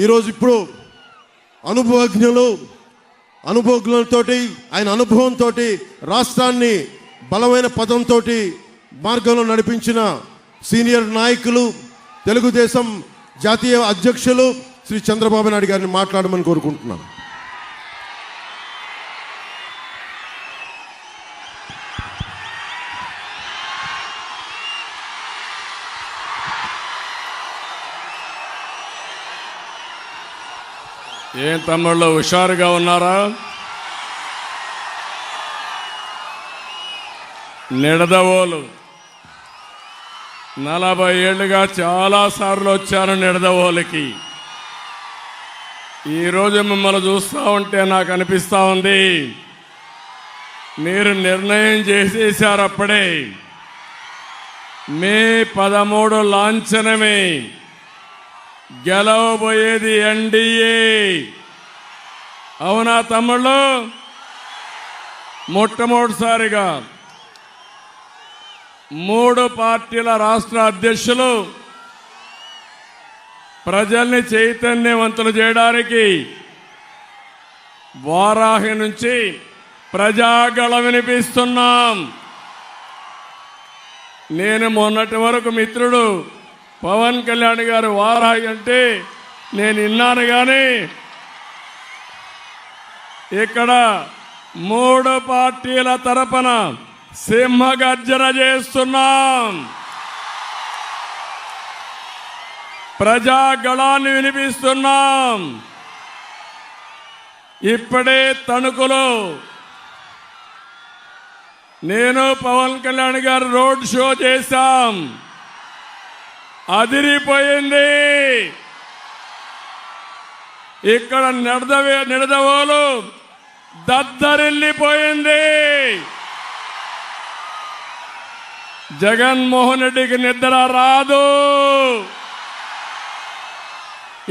ఈరోజు ఇప్పుడు అనుభవజ్ఞులతో ఆయన అనుభవంతో రాష్ట్రాన్ని బలమైన పదంతో మార్గంలో నడిపించిన సీనియర్ నాయకులు తెలుగుదేశం జాతీయ అధ్యక్షులు శ్రీ చంద్రబాబు నాయుడు గారిని మాట్లాడమని కోరుకుంటున్నాను. ఏం తమ్ముళ్ళు హుషారుగా ఉన్నారా? నిడదవోలు 40 ఏళ్ళుగా చాలాసార్లు వచ్చాను నిడదవోలుకి. ఈరోజు మిమ్మల్ని చూస్తూ ఉంటే నాకు అనిపిస్తూ ఉంది, మీరు నిర్ణయం చేసేశారు అప్పుడే. మే 13 లాంఛనమే, గెలవబోయేది ఎన్డీఏ. అవునా తమ్ముళ్ళు? మొట్టమొదటిసారిగా 3 పార్టీల రాష్ట్ర అధ్యక్షులు ప్రజల్ని చైతన్యవంతులు చేయడానికి వారాహి నుంచి ప్రజాగళం వినిపిస్తున్నాం. నేను మొన్నటి వరకు మిత్రుడు పవన్ కళ్యాణ్ గారు వారాహి అంటే నేను విన్నాను, కానీ ఇక్కడ 3 పార్టీల తరపున సింహగర్జన చేస్తున్నాం. ప్రజాగళాన్ని వినిపిస్తున్నాం. ఇప్పుడే తణుకులో నేను పవన్ కళ్యాణ్ గారు రోడ్ షో చేశాం. అదిరిపోయింది. ఇక్కడ నిడదవోలు దద్దరిల్లిపోయింది. జగన్మోహన్ రెడ్డికి నిద్ర రాదు.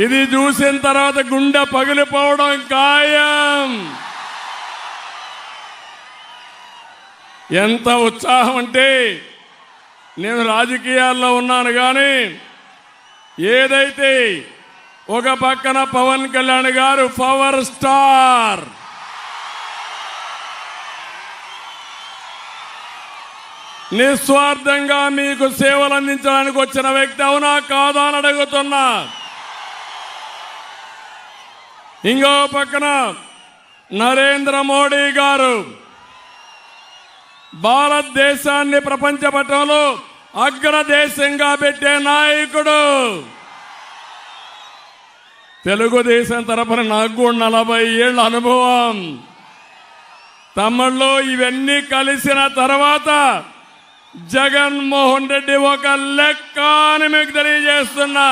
ఇది చూసిన తర్వాత గుండె పగిలిపోవడం ఖాయం. ఎంత ఉత్సాహం అంటే, నేను రాజకీయాల్లో ఉన్నాను, కానీ ఏదైతే ఒక పక్కన పవన్ కళ్యాణ్ గారు పవర్ స్టార్, నిస్వార్థంగా మీకు సేవలు అందించడానికి వచ్చిన వ్యక్తి, అవునా కాదా అని అడుగుతున్నా. ఇంకో పక్కన నరేంద్ర మోడీ గారు భారతదేశాన్ని ప్రపంచ పటంలో అగ్రదేశంగా పెట్టే నాయకుడు. తెలుగుదేశం తరఫున నాకు 40 ఏళ్ల అనుభవం. తమ్ముళ్ళు, ఇవన్నీ కలిసిన తర్వాత జగన్మోహన్ రెడ్డి ఒక లెక్క అని మీకు తెలియజేస్తున్నా.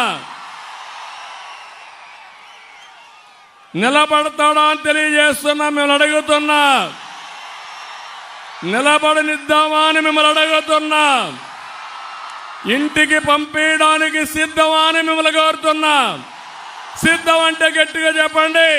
నిలబడతాడా అని తెలియజేస్తున్నా. మిమ్మల్ని అడుగుతున్నా, నిలబడనిద్దామా అని మిమ్మల్ని అడుగుతున్నా. ఇంటికి పంపించడానికి సిద్ధమా అని మిమ్మల్ని కోరుతున్నా. సిద్ధం అంటే గట్టిగా చెప్పండి.